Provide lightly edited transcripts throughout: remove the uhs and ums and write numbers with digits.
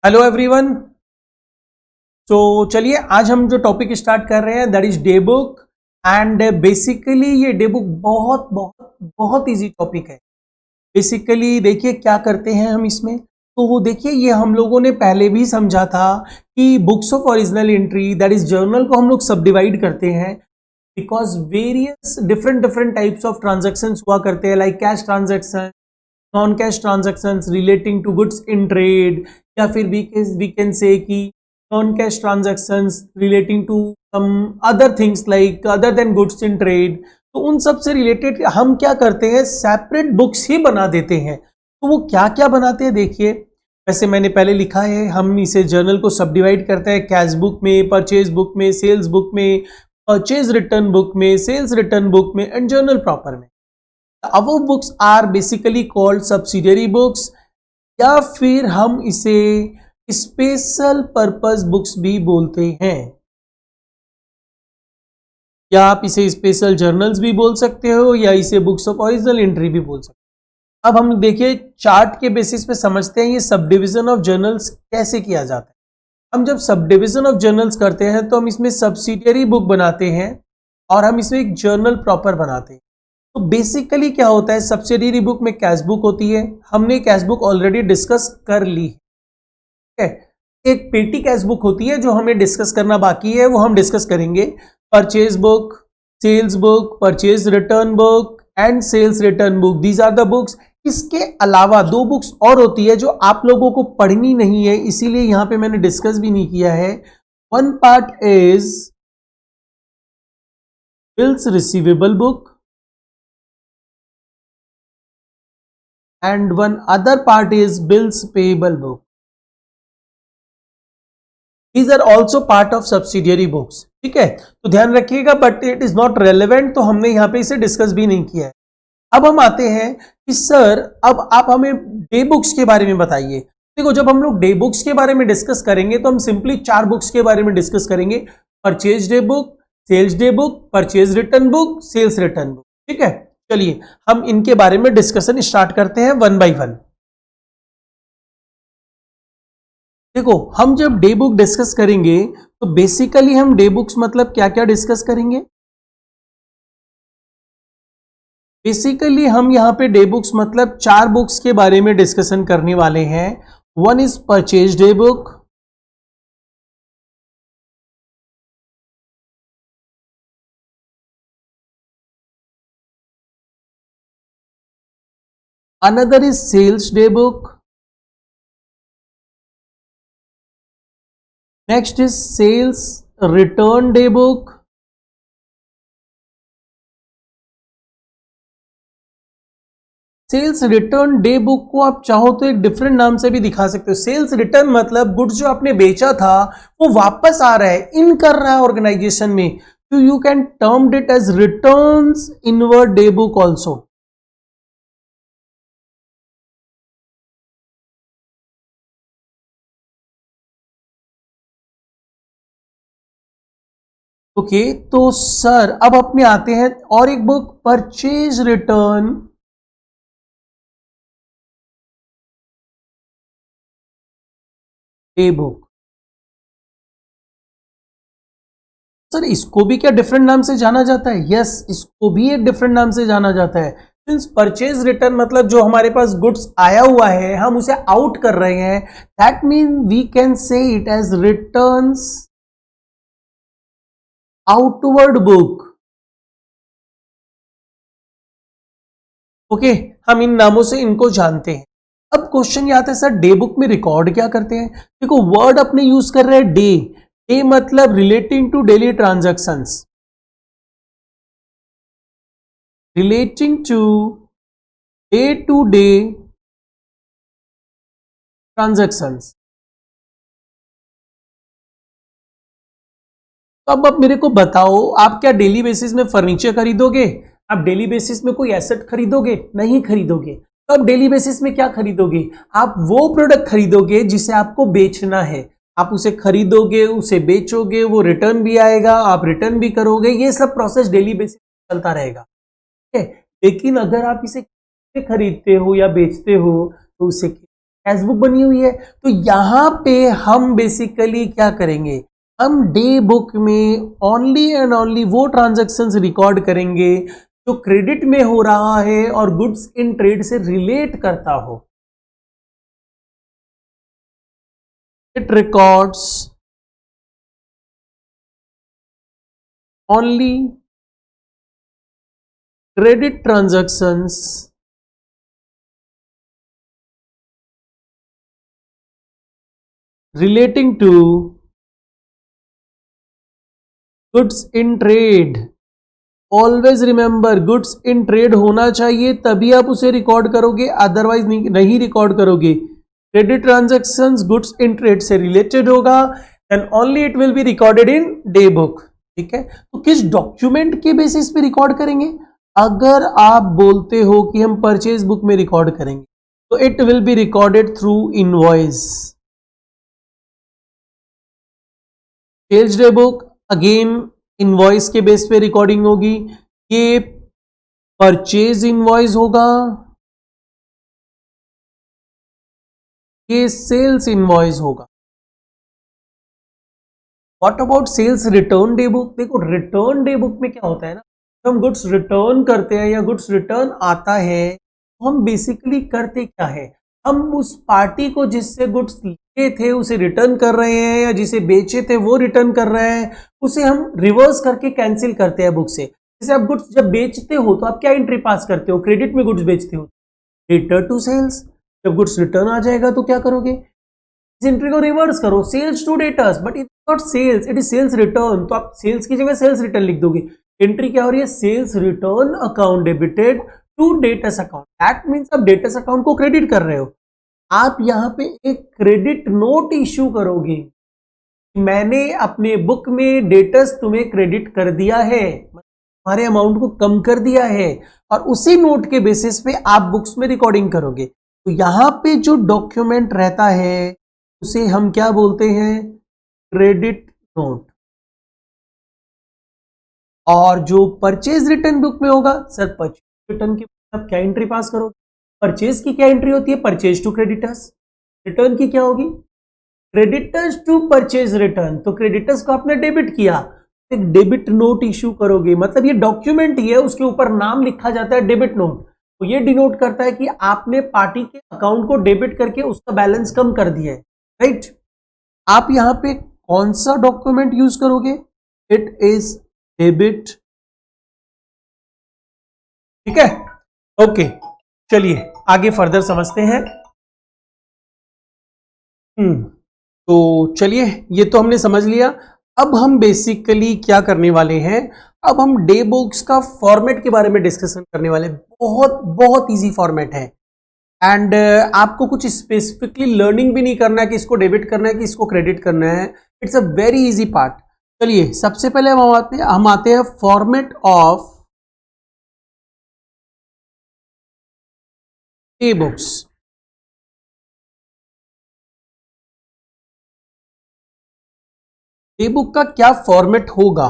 Hello everyone. तो चलिए आज हम जो टॉपिक स्टार्ट कर रहे हैं that is day book. And basically ये डे बुक बहुत बहुत बहुत इजी टॉपिक है। बेसिकली देखिए क्या करते हैं हम इसमें। तो वो देखिए ये हम लोगों ने पहले भी समझा था कि books of original entry that is journal को हम लोग सब डिवाइड करते हैं because various different different types of transactions हुआ करते हैं like cash transaction, non cash transactions relating to goods in trade, या फिर वी कैन से कि non cash transactions relating to some other things like other than goods in trade. तो उन सब से रिलेटेड हम क्या करते हैं, सेपरेट बुक्स ही बना देते हैं। तो वो क्या क्या बनाते हैं देखिए। वैसे मैंने पहले लिखा है, हम इसे जर्नल को सब डिवाइड करते हैं कैश बुक में, परचेज बुक में, सेल्स बुक में, परचेज रिटर्न बुक में, सेल्स रिटर्न बुक में एंड जर्नल प्रॉपर में। above books are basically called subsidiary books या फिर हम इसे स्पेशल पर्पस बुक्स भी बोलते हैं, या आप इसे स्पेशल जर्नल्स भी बोल सकते हो या इसे बुक्स ऑफ ओरिजिनल एंट्री भी बोल सकते हो। अब हम देखिए चार्ट के बेसिस पे समझते हैं ये सब डिवीजन ऑफ जर्नल्स कैसे किया जाता है। हम जब सब डिवीजन ऑफ जर्नल्स करते हैं तो हम इसमें सब्सिडियरी बुक बनाते हैं और हम इसमें एक जर्नल प्रॉपर बनाते हैं। तो बेसिकली क्या होता है, सब्सिडियरी बुक में कैश बुक होती है, हमने कैश बुक ऑलरेडी डिस्कस कर ली है। एक पेटी कैश बुक होती है जो हमें डिस्कस करना बाकी है, वो हम डिस्कस करेंगे। Purchase book, sales book, purchase return book and sales return book, these are the books. इसके अलावा दो बुक्स और होती है जो आप लोगों को पढ़नी नहीं है, इसीलिए यहां पे मैंने डिस्कस भी नहीं किया है। One part is bills receivable book and one other part is bills payable book. These are also part of subsidiary books. ठीक है, तो ध्यान रखिएगा, but it is not relevant, तो हमने यहां पे इसे डिस्कस भी नहीं किया है। अब हम आते हैं कि सर अब आप हमें डे बुक्स के बारे में बताइए। देखो जब हम लोग डे बुक्स के बारे में डिस्कस करेंगे तो हम सिंपली चार बुक्स के बारे में डिस्कस करेंगे, purchase day book, sales day book, purchase return book, sales return book. ठीक है, चलिए हम इनके बारे में डिस्कशन स्टार्ट करते हैं वन बाय वन। देखो हम जब डे बुक डिस्कस करेंगे तो बेसिकली हम डे बुक्स मतलब क्या क्या डिस्कस करेंगे। बेसिकली हम यहां पे डे बुक्स मतलब चार बुक्स के बारे में डिस्कशन करने वाले हैं। One is purchase day book, another is sales day book, next is sales return day book, sales return day book को आप चाहो तो एक डिफरेंट नाम से भी दिखा सकते हो। सेल्स रिटर्न मतलब गुड्स जो आपने बेचा था वो वापस आ रहा है, इन कर रहा है ऑर्गेनाइजेशन में, तो you can term it as returns inward day book also. Okay तो सर अब अपने आते हैं और एक book purchase return day book. Sir इसको भी क्या डिफरेंट नाम से जाना जाता है? यस, इसको भी एक डिफरेंट नाम से जाना जाता है। सिंस परचेज रिटर्न मतलब जो हमारे पास गुड्स आया हुआ है हम उसे आउट कर रहे हैं, that mean we can say it as returns outward book. Okay, हम इन नामों से इनको जानते हैं। अब क्वेश्चन ये आता है सर डे बुक में रिकॉर्ड क्या करते हैं। देखो वर्ड अपने यूज कर रहे हैं डे, डे मतलब relating to daily transactions, relating to day transactions. तो अब आप मेरे को बताओ, आप क्या डेली बेसिस में फर्नीचर खरीदोगे? आप डेली बेसिस में कोई एसेट खरीदोगे? नहीं खरीदोगे। तो आप डेली बेसिस में क्या खरीदोगे? आप वो प्रोडक्ट खरीदोगे जिसे आपको बेचना है। आप उसे खरीदोगे, उसे बेचोगे, वो रिटर्न भी आएगा, आप रिटर्न भी करोगे, ये सब प्रोसेस डेली बेसिस चलता रहेगा। ठीक है, लेकिन अगर आप इसे खरीदते हो या बेचते हो तो उसे कैश बुक बनी हुई है। तो यहां पे हम बेसिकली क्या करेंगे, हम डे बुक में ओनली एंड ओनली वो ट्रांजैक्शंस रिकॉर्ड करेंगे जो क्रेडिट में हो रहा है और गुड्स इन ट्रेड से रिलेट करता हो। It records only credit transactions relating to goods in trade। Always remember, goods in trade होना चाहिए तभी आप उसे रिकॉर्ड करोगे, अदरवाइज नहीं रिकॉर्ड करोगे। Credit transactions goods in trade से रिलेटेड होगा, and only it will be recorded in day book. ठीक है, तो किस डॉक्यूमेंट के बेसिस पे रिकॉर्ड करेंगे? अगर आप बोलते हो कि हम परचेज बुक में रिकॉर्ड करेंगे तो it will be recorded through invoice. Sales day book again invoice के बेस पे रिकॉर्डिंग होगी। ये परचेज इनवॉइस होगा, ये सेल्स इनवॉइस होगा। What about sales return day book? देखो रिटर्न डे बुक में क्या होता है ना, जब हम गुड्स रिटर्न करते हैं या गुड्स रिटर्न आता है तो हम बेसिकली करते क्या है, हम उस पार्टी को जिससे गुड्स लिए थे उसे रिटर्न कर रहे हैं, या जिसे बेचे थे वो रिटर्न कर रहे हैं, उसे हम रिवर्स करके कैंसिल करते हैं बुक से। जैसे आप गुड्स जब बेचते हो तो आप क्या एंट्री पास करते हो, क्रेडिट में गुड्स बेचते हो, रिटर्न टू सेल्स। जब गुड्स रिटर्न आ जाएगा तो क्या करोगे, इस एंट्री को रिवर्स करो, sales to debtors, but it not sales, it is sales return. तो आप सेल्स की जगह सेल्स रिटर्न लिख दोगे। एंट्री क्या हो रही है, sales return account debited to debtors account. That means आप डेटर्स अकाउंट को क्रेडिट कर रहे हो। आप यहां पे एक क्रेडिट नोट इश्यू करोगे, मैंने अपने बुक में डेटर्स तुम्हें क्रेडिट कर दिया है, हमारे अमाउंट को कम कर दिया है, और उसी नोट के बेसिस पे आप बुक्स में रिकॉर्डिंग करोगे। तो यहां पे जो डॉक्यूमेंट रहता है उसे हम क्या बोलते हैं, क्रेडिट नोट। और जो परचेज रिटर्न बुक में होगा, सर परचेज रिटर्न की आप क्या एंट्री पास करोगे, परचेज की क्या एंट्री होती है, परचेज टू क्रेडिटर्स। रिटर्न की क्या होगी, क्रेडिटर्स टू परचेज रिटर्न। तो क्रेडिटर्स को आपने डेबिट किया, एक डेबिट नोट इश्यू करोगे, मतलब ये डॉक्यूमेंट ही है, उसके ऊपर नाम लिखा जाता है डेबिट नोट। तो ये डिनोट करता है कि आपने पार्टी के अकाउंट को डेबिट करके उसका बैलेंस कम कर दिया है, राइट। आप यहां पे कौन सा डॉक्यूमेंट यूज करोगे, इट इज डेबिट। ठीक है, ओके, चलिए आगे फर्दर समझते हैं। तो चलिए ये तो हमने समझ लिया। अब हम बेसिकली क्या करने वाले हैं, अब हम डे बुक्स का फॉर्मेट के बारे में डिस्कशन करने वाले हैं। बहुत बहुत इजी फॉर्मेट है, एंड आपको कुछ स्पेसिफिकली लर्निंग भी नहीं करना है कि इसको डेबिट करना है कि इसको क्रेडिट करना है। It's a very easy part. चलिए सबसे पहले हम आते हैं format of day books. Day book का क्या फॉर्मेट होगा,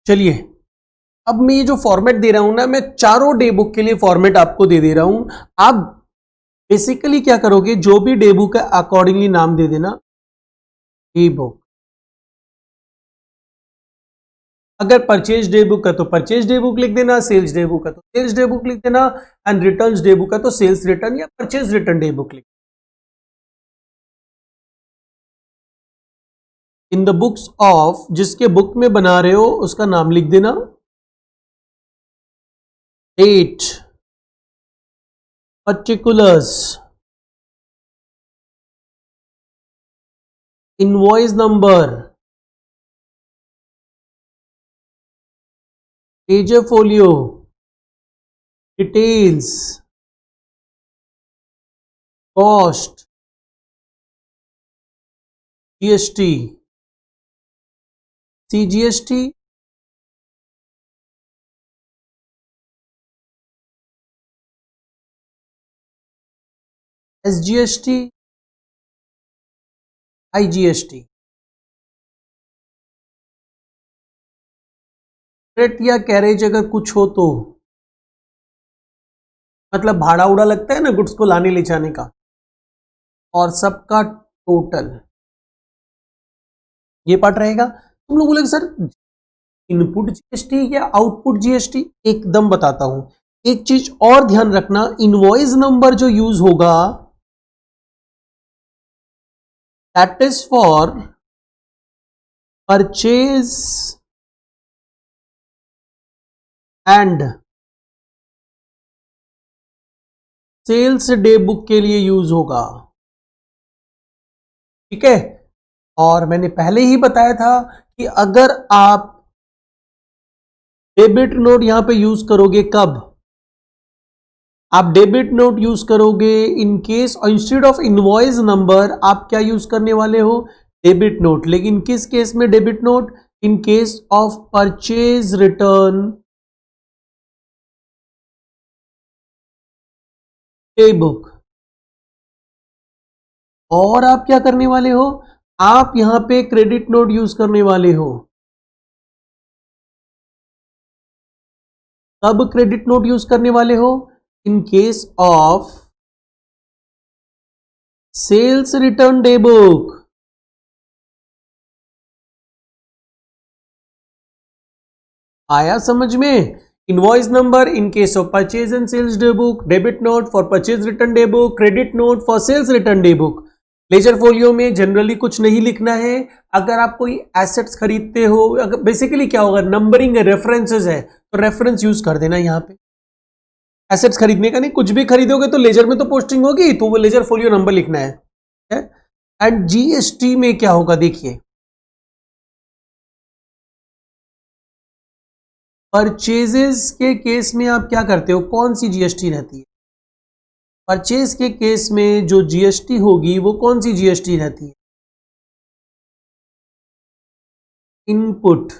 चलिए अब मैं ये जो फॉर्मेट दे रहा हूं ना, मैं चारों डे बुक के लिए फॉर्मेट आपको दे दे रहा हूं। आप बेसिकली क्या करोगे, जो भी डे बुक है अकॉर्डिंगली नाम दे देना डे बुक। अगर परचेज डे बुक है तो परचेज डे बुक लिख देना, सेल्स डे बुक है तो सेल्स डे बुक लिख देना, एंड रिटर्न्स डे बुक है तो सेल्स रिटर्न या परचेज रिटर्न डे बुक लिख। इन द बुक्स ऑफ, जिसके बुक में बना रहे हो उसका नाम लिख देना, date, particulars, invoice number, ledger folio, details, cost, GST, CGST, SGST, IGST। Freight या कैरेज अगर कुछ हो तो, मतलब भाड़ा उड़ा लगता है ना गुड्स को लाने ले जाने का, और सबका टोटल, ये पार्ट रहेगा। तुम लोग बोलेगे सर इनपुट जीएसटी या आउटपुट जीएसटी, एकदम बताता हूं। एक चीज और ध्यान रखना, इनवॉइस नंबर जो यूज होगा that is for purchase and sales day book के लिए यूज होगा, ठीक है। और मैंने पहले ही बताया था कि अगर आप डेबिट नोट यहां पे यूज करोगे, कब आप डेबिट नोट यूज करोगे, in case instead of invoice number आप क्या यूज करने वाले हो, डेबिट नोट। लेकिन किस केस में debit note, in case of purchase return day book. और आप क्या करने वाले हो, आप यहां पे क्रेडिट नोट यूज करने वाले हो। कब क्रेडिट नोट यूज करने वाले हो, in case of sales return day book. आया समझ में, invoice number in case of purchase and sales day book, debit note for purchase return day book, credit note for sales return day book. Ledger folio में generally कुछ नहीं लिखना है। अगर आप कोई एसेट्स खरीदते हो, अगर बेसिकली क्या होगा, नंबरिंग है, रेफरेंसेस है, तो रेफरेंस यूज कर देना यहां पे। एसेट्स खरीदने का नहीं, कुछ भी खरीदोगे तो लेजर में तो पोस्टिंग होगी, तो वो लेजर फोलियो नंबर लिखना है। एंड जीएसटी में क्या होगा देखिए, परचेजेस के केस में आप क्या करते हो, कौन सी जीएसटी रहती है, परचेज के केस में जो जीएसटी होगी वो कौन सी जीएसटी रहती है, input,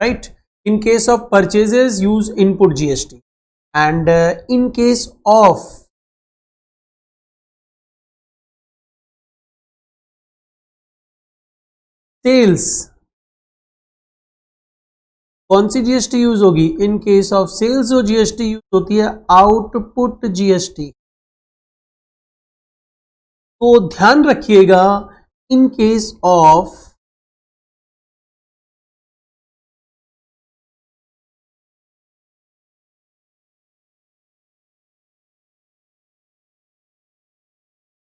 right. In case of purchases use input GST, and in case of sales कौन सी जीएसटी यूज होगी, इन केस ऑफ सेल्स जो जीएसटी यूज होती है आउटपुट जीएसटी। तो ध्यान रखिएगा, in case of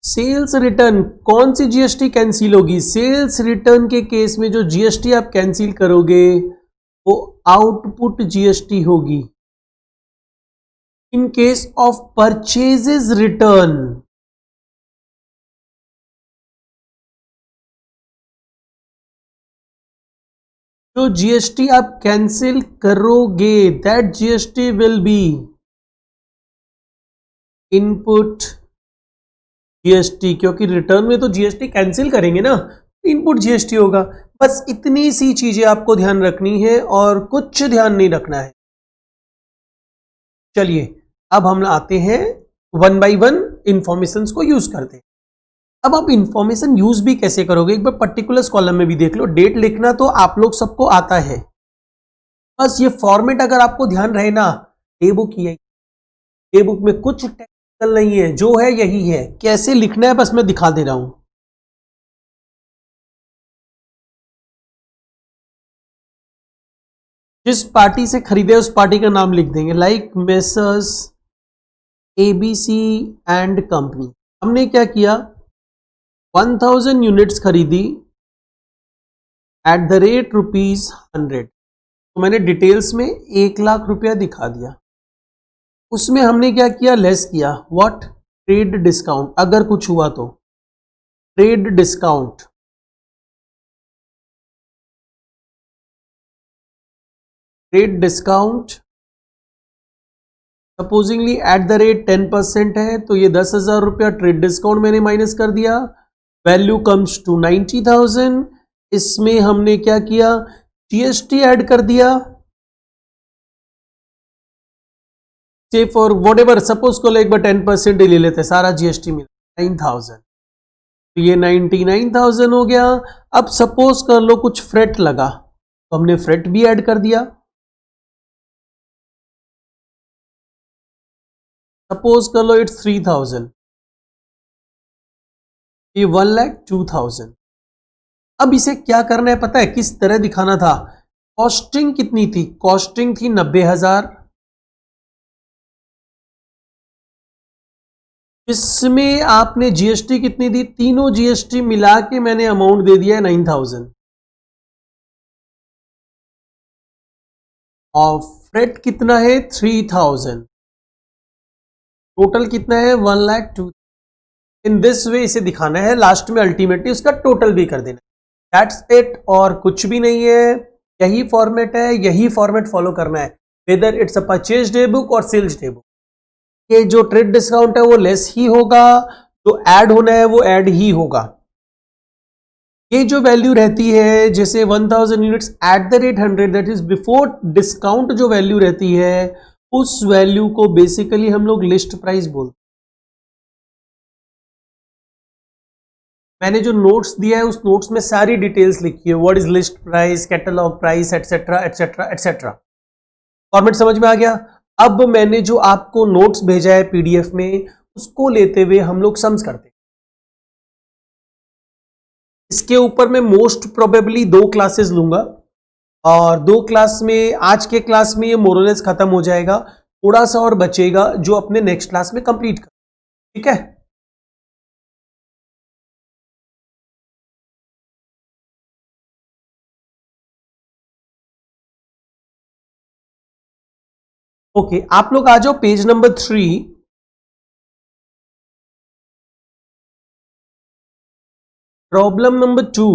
sales return कौन सी जीएसटी कैंसिल होगी, सेल्स रिटर्न के केस में जो जीएसटी आप कैंसिल करोगे वो आउटपुट जीएसटी होगी। In case of purchases return, जो जीएसटी आप कैंसिल करोगे that GST will be input GST, क्योंकि रिटर्न में तो जीएसटी कैंसिल करेंगे ना, इनपुट जीएसटी होगा। बस इतनी सी चीजें आपको ध्यान रखनी है और कुछ ध्यान नहीं रखना है। चलिए अब हम आते हैं वन बाय वन इंफॉर्मेशन को यूज करते हैं। अब आप इंफॉर्मेशन यूज भी कैसे करोगे, एक बार पर्टिकुलर्स कॉलम में भी देख लो। डेट लिखना तो आप लोग सबको आता है, बस ये फॉर्मेट अगर आपको ध्यान रहे ना, डे बुक ही है, डे बुक में कुछ टेक्निकल नहीं है, जो है यही है। कैसे लिखना है बस मैं दिखा दे रहा हूं। जिस पार्टी से खरीदे उस पार्टी का नाम लिख देंगे, like messrs ABC and company. हमने क्या किया, 1000 यूनिट्स खरीदी एट द रेट ₹100। तो मैंने डिटेल्स में 1 लाख रुपया दिखा दिया। उसमें हमने क्या किया, लेस किया। व्हाट? ट्रेड डिस्काउंट, अगर कुछ हुआ तो trade discount. Trade discount supposedly at the rate 10% है, तो ये 10,000 रुपया ट्रेड डिस्काउंट मैंने माइनस कर दिया। Value comes to 90,000। इसमें हमने क्या किया, जीएसटी ऐड कर दिया। से फॉर वॉट एवर, सपोज को एक बार 10% ही ले लेते, सारा जीएसटी मिला 9,000, तो ये 99,000 हो गया। अब सपोज कर लो कुछ फ्रेट लगा, तो हमने फ्रेट भी ऐड कर दिया। सपोज कर लो इट्स 3,000, ये 1,02,000। अब इसे क्या करना है पता है, किस तरह दिखाना था? कॉस्टिंग कितनी थी? कॉस्टिंग थी 90,000। इसमें आपने जीएसटी कितनी दी? तीनों जीएसटी मिला के मैंने अमाउंट दे दिया है 9,000। और फ्रेट कितना है? 3,000। टोटल कितना है? 1,02,000। इन दिस वे इसे दिखाना है, लास्ट में अल्टीमेटली उसका टोटल भी कर देना। दैट्स इट, और कुछ भी नहीं है। यही फॉर्मेट है, यही फॉर्मेट फॉलो करना है, whether it's a purchase day book और सेल्स डे बुक। ये जो ट्रेड डिस्काउंट है वो लेस ही होगा, जो ऐड होना है वो ऐड ही होगा। ये जो वैल्यू रहती है, जैसे 1000 units at the rate 100, that is before discount, जो वैल्यू रहती है उस वैल्यू को बेसिकली हम लोग लिस्ट प्राइस बोलते हैं। मैंने जो नोट्स दिया है उस नोट्स में सारी डिटेल्स लिखी है, what is list price, catalogue price, etcetera etcetera etcetera. Format समझ में आ गया? अब मैंने जो आपको नोट्स भेजा है पीडीएफ में, उसको लेते हुए हम लोग सम्स करते हैं। इसके ऊपर मैं मोस्ट प्रोबेबली 2 क्लासेस लूंगा, और 2 क्लास में, आज के क्लास में ये मोरलेस खत्म हो जाएगा, थोड़ा सा और बचेगा जो अपने नेक्स्ट क्लास में कंप्लीट कर। ठीक है? ओके, आप लोग आ जाओ पेज नंबर 3। Problem number 2।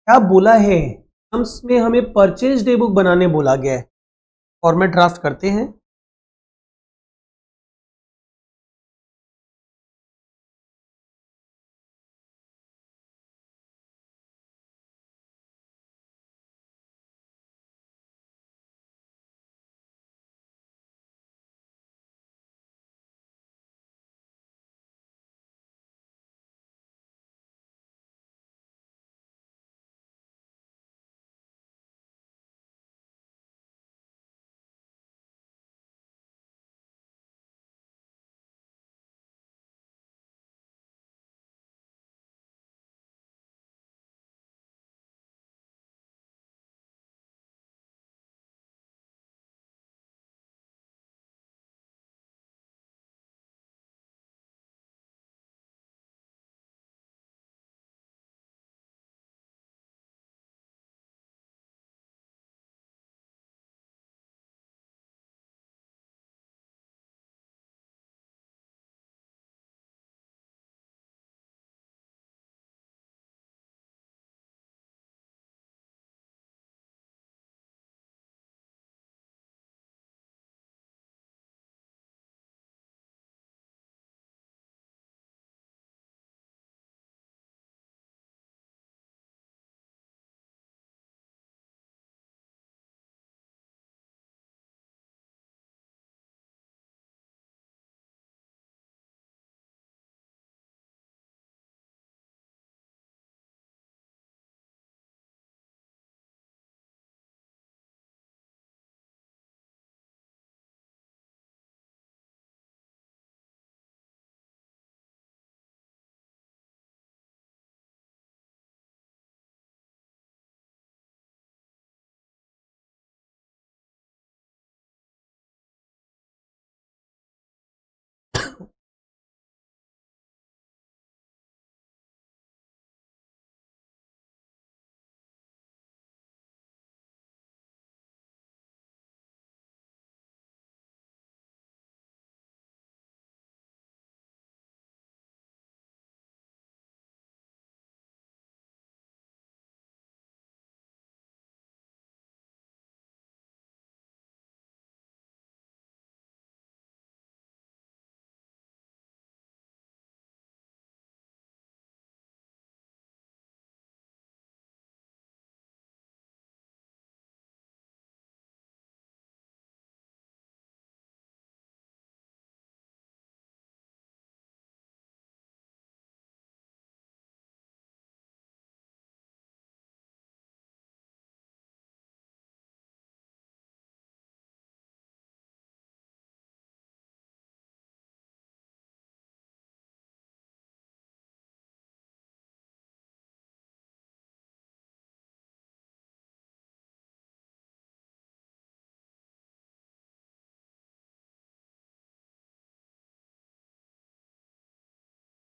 क्या बोला है? सम्स में हमें परचेज डे बुक बनाने बोला गया है। फॉर्मेट ड्राफ्ट करते हैं।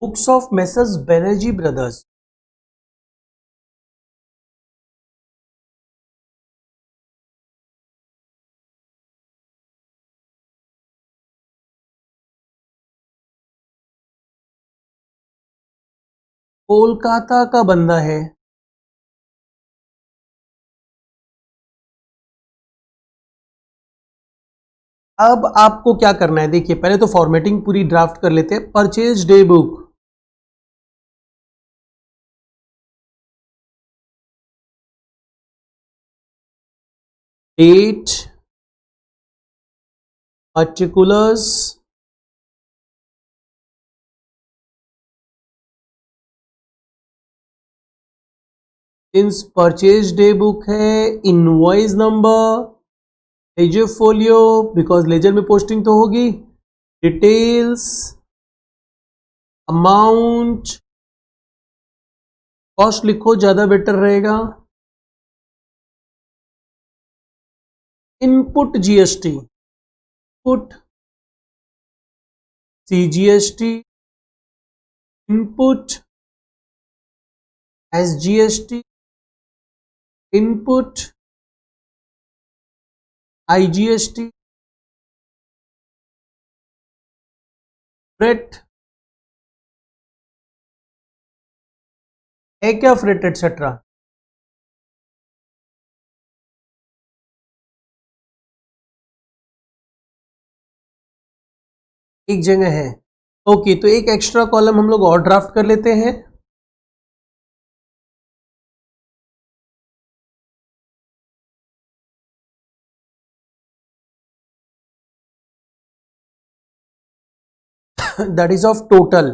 Books of messrs Banerjee brothers. Kolkata का बंदा है। अब आपको क्या करना है, देखिए पहले तो फॉर्मेटिंग पूरी ड्राफ्ट कर लेते हैं। Purchase day book, date, particulars, since purchase day book है, invoice number, ledger folio because ledger में पोस्टिंग तो होगी, डिटेल्स, अमाउंट, कॉस्ट लिखो ज्यादा बेटर रहेगा, input GST, put CGST, input SGST, input IGST, freight है क्या, फ्रेट एटसेट्रा। एक जगह है। ओके, तो एक एक्स्ट्रा कॉलम हम लोग और ड्राफ्ट कर लेते हैं। That is of total.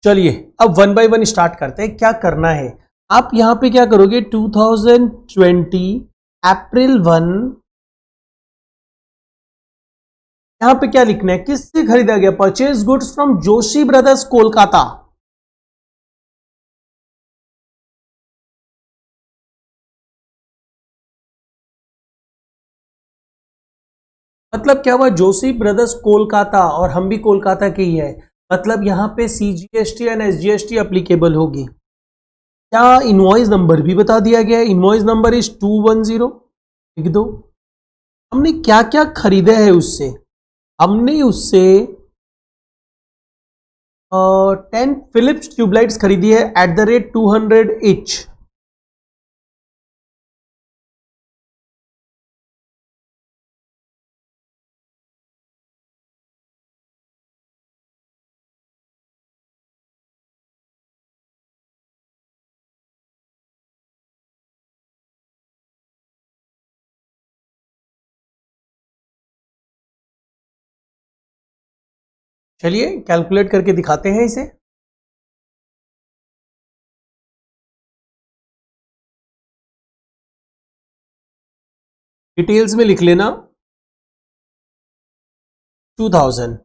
चलिए अब वन बाय वन स्टार्ट करते हैं। क्या करना है, आप यहां पे क्या करोगे, 2020 अप्रैल 1, यहां पे क्या लिखना है, किससे खरीदा गया, purchase goods from Joshi brothers Kolkata. मतलब क्या हुआ, जोशी ब्रदर्स कोलकाता, और हम भी कोलकाता के ही है, मतलब यहां पे सीजीएसटी एंड एसजीएसटी अप्लीकेबल होगी। क्या इनवॉइस नंबर भी बता दिया गया है, इनवॉइस नंबर इज 210, लिख दो। हमने क्या क्या खरीदा है उससे, हमने उससे 10 फिलिप्स ट्यूबलाइट्स खरीदी है एट द रेट 200 इच। चलिए कैलकुलेट करके दिखाते हैं इसे। डिटेल्स में लिख लेना 2000।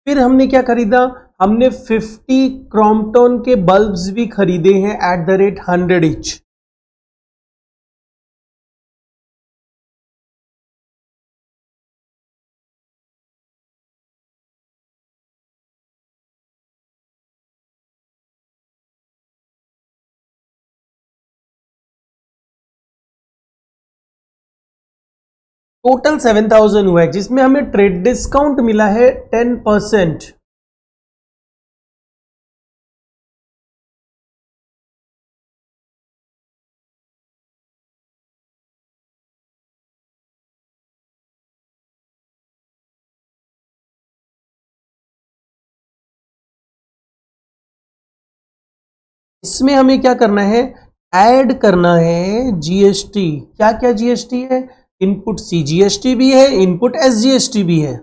फिर हमने क्या खरीदा, हमने 50 क्रॉम्पटन के बल्ब्स भी खरीदे हैं at the rate 100 etch. Total 7000 हुआ है, जिसमें हमें ट्रेड डिस्काउंट मिला है 10%। इसमें हमें क्या करना है, ऐड करना है जीएसटी। क्या क्या जीएसटी है, इनपुट सीजीएसटी भी है, इनपुट एसजीएसटी भी है।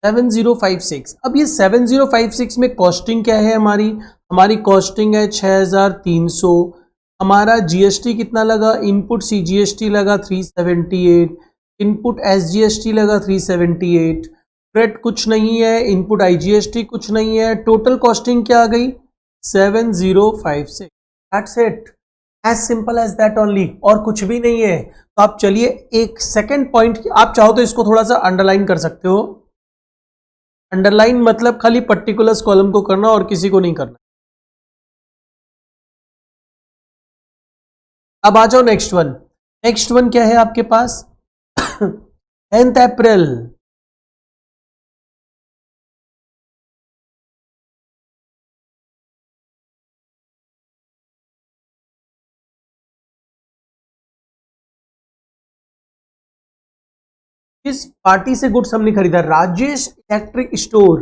7056। अब ये 7056 में कॉस्टिंग क्या है हमारी कॉस्टिंग है 6300। हमारा जीएसटी कितना लगा, इनपुट सीजीएसटी लगा 378, इनपुट एसजीएसटी लगा 378, फ्रेट कुछ नहीं है, इनपुट आईजीएसटी कुछ नहीं है, टोटल कॉस्टिंग क्या आ गई 7056। That's it, as simple as that only, और कुछ भी नहीं है। तो आप चलिए एक सेकेंड पॉइंट, आप चाहो तो इसको थोड़ा सा अंडरलाइन कर सकते हो। अंडरलाइन मतलब खाली पर्टिकुलर कॉलम को करना और किसी को नहीं करना। अब आ जाओ नेक्स्ट वन। नेक्स्ट वन क्या है आपके पास 10th अप्रैल। किस पार्टी से गुड्स हमने खरीदा, राजेश इलेक्ट्रिक स्टोर।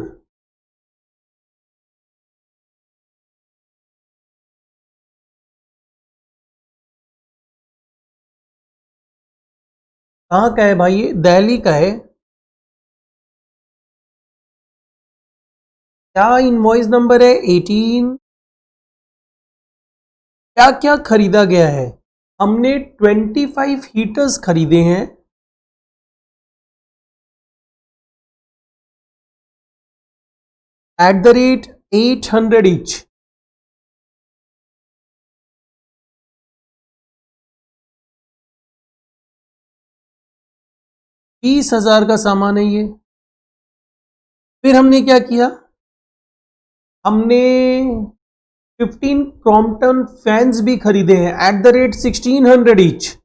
कहाँ का है भाई, ये दिल्ली का है। क्या इनवॉइस नंबर है 18। क्या क्या खरीदा गया है, हमने 25 हीटर्स खरीदे हैं एट द रेट 800 ईच। 20,000 का सामान है ये। फिर हमने क्या किया, हमने 15 क्रॉम्पटन फैंस भी खरीदे हैं एट द रेट 1600 ईच।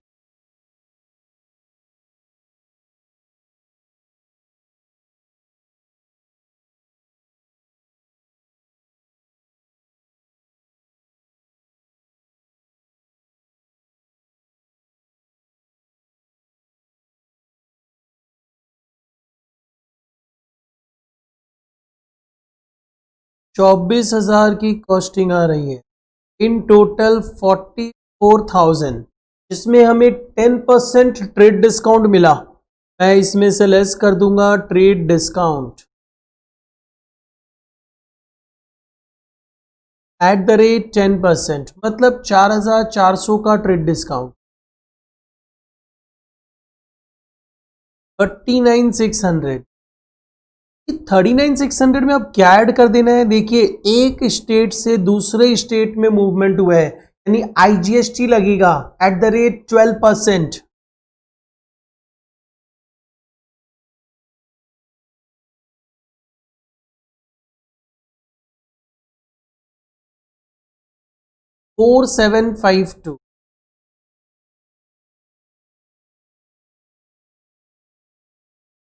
चौबीस हजार की कॉस्टिंग आ रही है, इन टोटल 44,000, जिसमें हमें 10% ट्रेड डिस्काउंट मिला। मैं इसमें से लेस कर दूंगा trade discount at the rate 10%, मतलब 4,400 का ट्रेड डिस्काउंट 39,600। 39,600 में अब क्या ऐड कर देना है, देखिए एक स्टेट से दूसरे स्टेट में मूवमेंट हुआ है, यानी आईजीएसटी लगेगा एट द रेट 12%। फोर 4752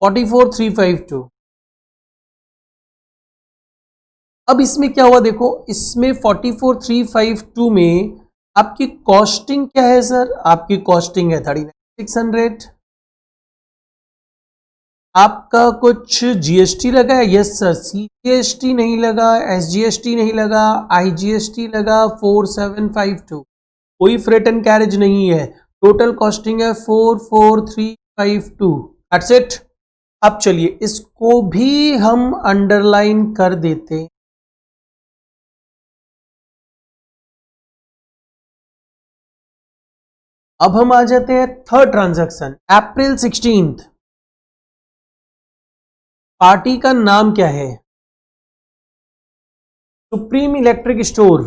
44,352। अब इसमें क्या हुआ देखो, इसमें 44,352 में आपकी कॉस्टिंग क्या है सर, आपकी कॉस्टिंग है 39,600। आपका कुछ जीएसटी लगा है, यस सर, सीजीएसटी नहीं लगा, एसजीएसटी नहीं लगा, आईजीएसटी लगा 4752, कोई फ्रेट एंड कैरेज नहीं है, टोटल कॉस्टिंग है 44,352। That's it. अब चलिए इसको भी हम अंडरलाइन कर देते। अब हम आ जाते हैं थर्ड ट्रांजैक्शन, अप्रैल 16। पार्टी का नाम क्या है, सुप्रीम इलेक्ट्रिक स्टोर।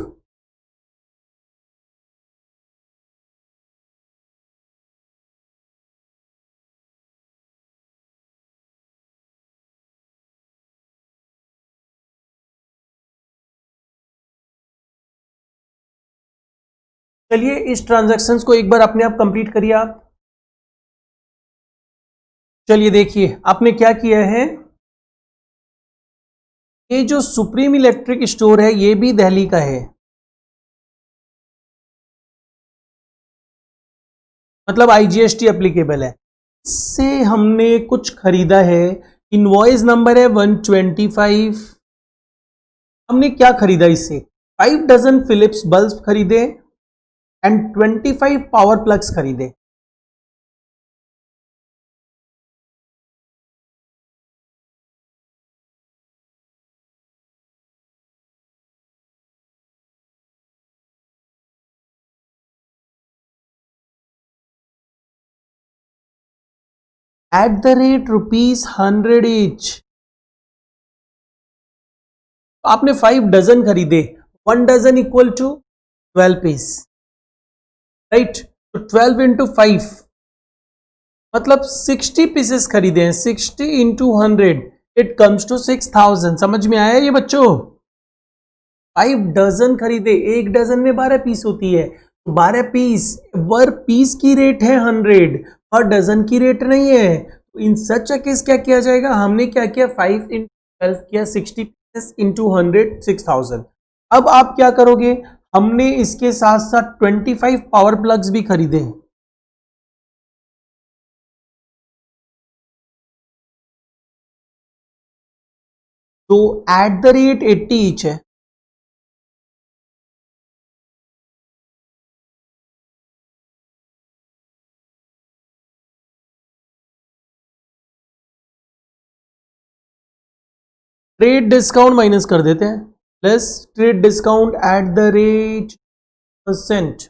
चलिए इस ट्रांजैक्शंस को एक बार अपने आप कंप्लीट करिए आप। चलिए देखिए आपने क्या किया है, ये जो सुप्रीम इलेक्ट्रिक स्टोर है ये भी दिल्ली का है, मतलब आईजीएसटी एप्लीकेबल है। इससे हमने कुछ खरीदा है, इनवॉइस नंबर है 125। हमने क्या खरीदा इससे, 5 डजन फिलिप्स बल्ब खरीदे एंड 25 पावर प्लग्स खरीदे। @100 each। आपने 5 डजन खरीदे, 1 dozen equal to 12 piece, right. तो 12 इंटू 5 मतलब 60 पीसेस खरीदे हैं, 60 इंटू 100 इट कम्स टू 6000। समझ में आया ये बच्चों? 5 डजन खरीदे, एक डजन में 12 पीस होती है, 12 पीस, वर पीस की रेट है 100 और डजन की रेट नहीं है। तो इन सच केस क्या किया जाएगा, हमने क्या किया, 5 इंटू 12 किया, 60 पीसेस इंटू 100 6000। अब आप क्या करोगे, हमने इसके साथ साथ 25 पावर प्लग्स भी खरीदे हैं। तो @80 ईच है। ट्रेड डिस्काउंट माइनस कर देते हैं, प्लस ट्रेड डिस्काउंट %।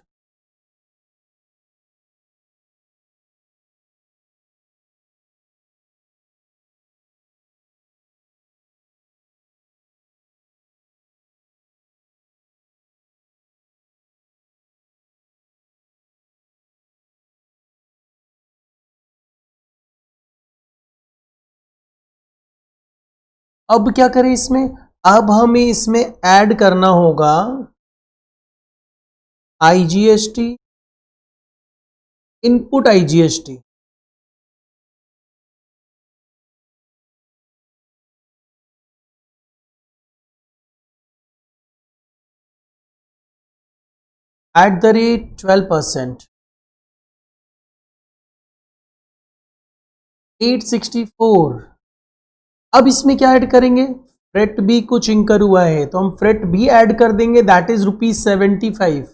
अब क्या करें इसमें, अब हमें इसमें ऐड करना होगा IGST, इनपुट IGST। @12%, 864। अब इसमें क्या ऐड करेंगे, फ्रेट भी कुछ इंकर हुआ है तो हम फ्रेट भी ऐड कर देंगे, दैट इज ₹75।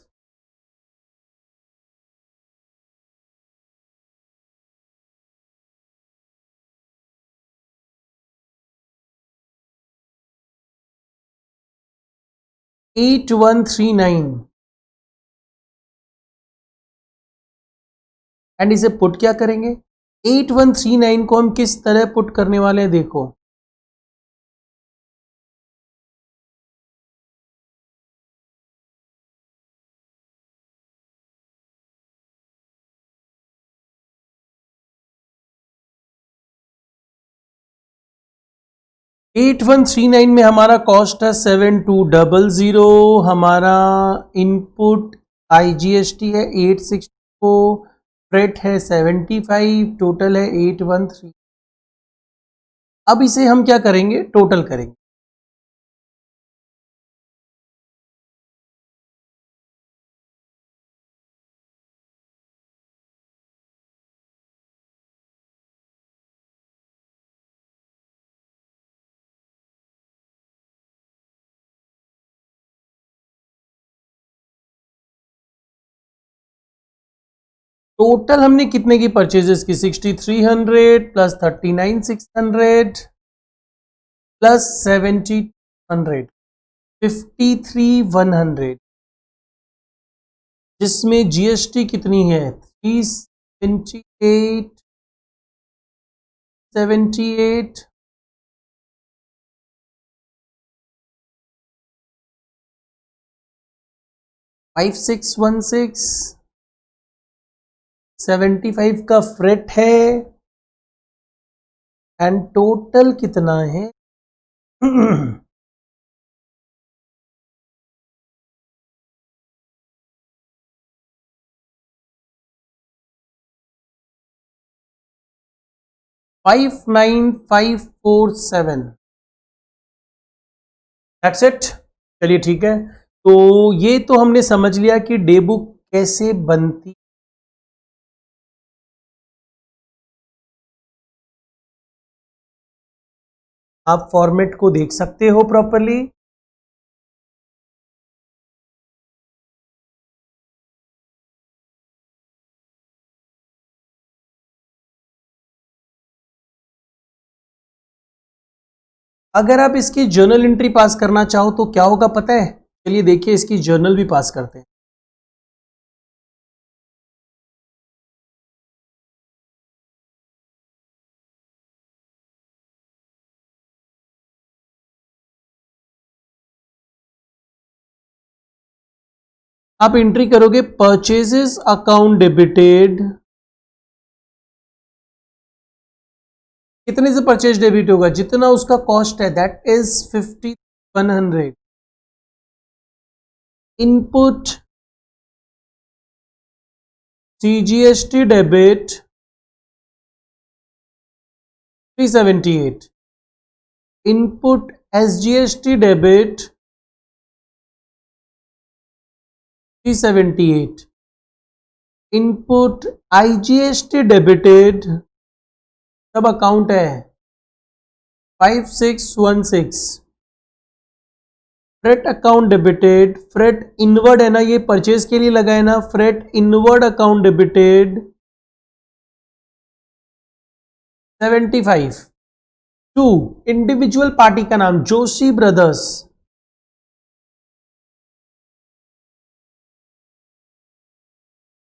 8139। एंड इसे पुट क्या करेंगे, 8139 को हम किस तरह पुट करने वाले हैं, देखो। एट वन थ्री नाइन में हमारा कॉस्ट है 7200, हमारा इनपुट IGST है 864, फ्रेट है 75, टोटल है 813। अब इसे हम क्या करेंगे, टोटल करेंगे। टोटल हमने कितने की परचेजेस की, 6300 प्लस 39600 प्लस 7000, 53100, जिसमें GST कितनी है, 378 5616 75 का फ्रेट है एंड टोटल कितना है 59547। That's it. चलिए ठीक है, तो ये तो हमने समझ लिया कि डे बुक कैसे बनती। आप फॉर्मेट को देख सकते हो प्रॉपरली। अगर आप इसकी जर्नल एंट्री पास करना चाहो तो क्या होगा पता है, चलिए देखिए इसकी जर्नल भी पास करते हैं। आप एंट्री करोगे परचेजेस अकाउंट डेबिटेड, कितने से परचेज डेबिट होगा, जितना उसका कॉस्ट है, that is 5100। Input CGST debit 378, input SGST debit 378, input IGST debited, सब अकाउंट है 5616। Freight account debited, freight inward है ना, ये परचेज के लिए लगा है ना, freight inward account debited 75। To, individual party का नाम जोशी ब्रदर्स,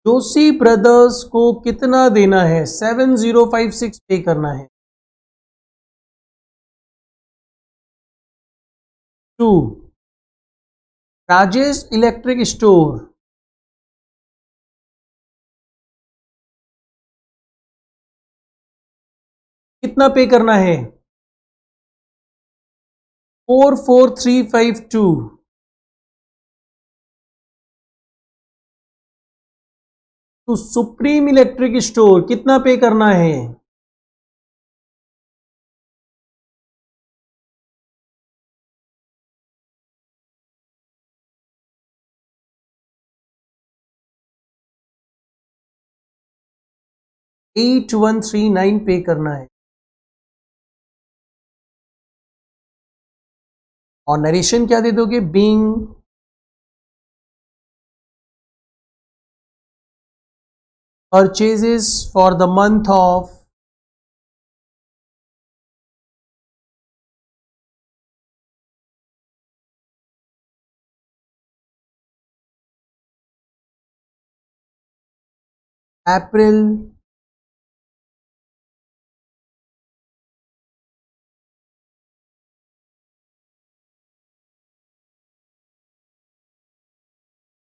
जोशी ब्रदर्स को कितना देना है, 7056 पे करना है। टू, राजेश इलेक्ट्रिक स्टोर, कितना पे करना है, 44352। तो सुप्रीम इलेक्ट्रिक स्टोर कितना पे करना है, $8139 पे करना है। और नरेशन क्या दे दोगे, being purchases for the month of April,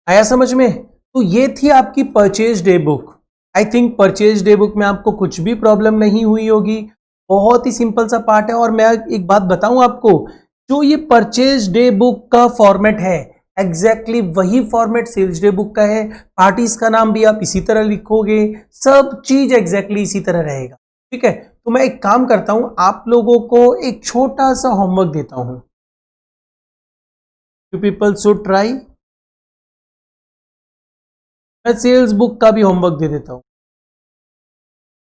आया समझ में। तो ये थी आपकी purchase day book. I think purchase day book में आपको कुछ भी प्रॉब्लम नहीं हुई होगी, बहुत ही सिंपल सा पार्ट है। और मैं एक बात बताऊं आपको, जो ये परचेज डे बुक का फॉर्मेट है, एग्जैक्टली वही फॉर्मेट सेल्स डे बुक का है। पार्टीज का नाम भी आप इसी तरह लिखोगे, सब चीज एग्जैक्टली इसी तरह रहेगा, ठीक है। तो मैं एक काम करता हूं, आप लोगों को एक छोटा सा होमवर्क देता हूं, यू पीपल शुड ट्राई। मैं सेल्स बुक का भी होमवर्क दे देता हूं,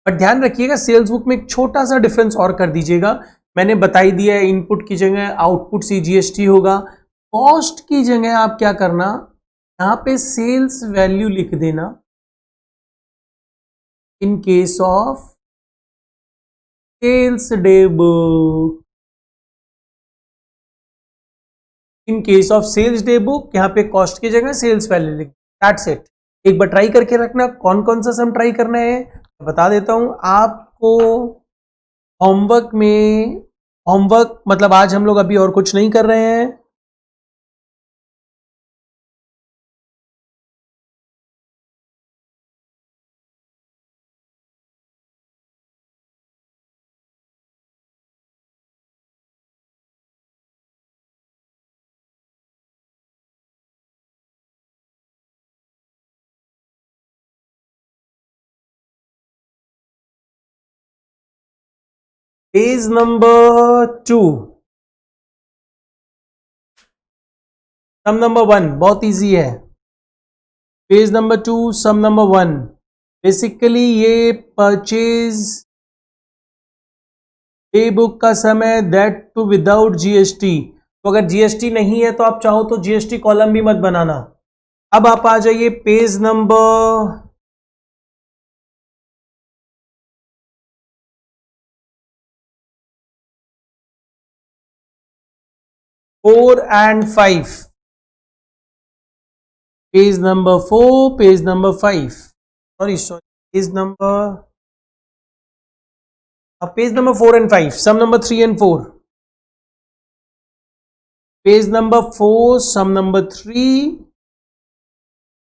बट ध्यान रखिएगा सेल्स बुक में एक छोटा सा डिफरेंस और कर दीजिएगा। मैंने बताई दिया है, इनपुट की जगह आउटपुट CGST होगा, कॉस्ट की जगह आप क्या करना, यहां पे सेल्स वैल्यू लिख देना in case of sales day book. In case of sales day book यहां पे कॉस्ट की जगह सेल्स वैल्यू लिख, दैट्स इट। एक बार ट्राई करके रखना, कौन कौन सा सम ट्राई करना है बता देता हूं आपको। होमवर्क में, होमवर्क मतलब आज हम लोग अभी और कुछ नहीं कर रहे हैं, पेज नंबर 2 सम नंबर 1 बहुत इजी है। पेज नंबर 2 सम नंबर 1, बेसिकली ये परचेज डे बुक का समय, दैट टू विदाउट GST। तो अगर GST नहीं है तो आप चाहो तो GST कॉलम भी मत बनाना। अब आप आ जाइए page number 4 and 5, page number 4, page number 5, sorry page number 4 and 5, sum number 3 and 4, page number 4 sum number 3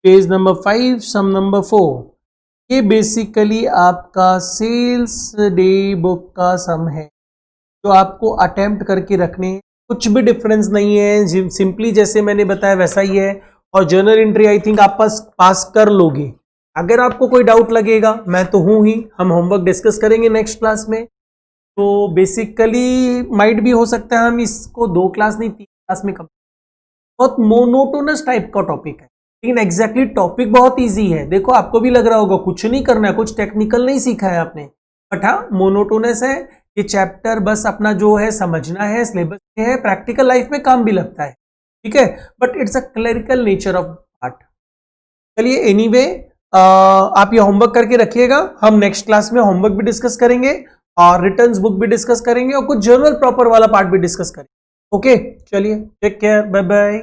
page number 5 sum number 4 ये बेसिकली आपका सेल्स डे बुक का सम है जो आपको अटेम्प्ट करके रखने, कुछ भी डिफरेंस नहीं है, सिंपली जैसे मैंने बताया वैसा ही है। और जर्नल एंट्री आई थिंक आप पास कर लोगे। अगर आपको कोई डाउट लगेगा, मैं तो हूं ही, हम होमवर्क डिस्कस करेंगे नेक्स्ट क्लास में। तो बेसिकली माइट भी हो सकता है हम इसको 2 क्लास नहीं 3 क्लास में बहुत मोनोटोनस टाइप का टॉपिक है, लेकिन एग्जैक्टली टॉपिक बहुत इजी है। देखो आपको भी लग रहा होगा कुछ नहीं करना है, कुछ टेक्निकल नहीं सीखा है आपने, बट हाँ मोनोटोनस है ये चैप्टर, बस अपना जो है समझना है, सिलेबस में है, प्रैक्टिकल लाइफ में काम भी लगता है, ठीक है, but it's a clerical nature of part. चलिए एनीवे आप ये होमवर्क करके रखिएगा, हम नेक्स्ट क्लास में होमवर्क भी डिस्कस करेंगे और रिटर्न्स बुक भी डिस्कस करेंगे और कुछ जर्नल प्रॉपर वाला पार्ट भी डिस्कस करेंगे। ओके चलिए, टेक केयर, बाय बाय।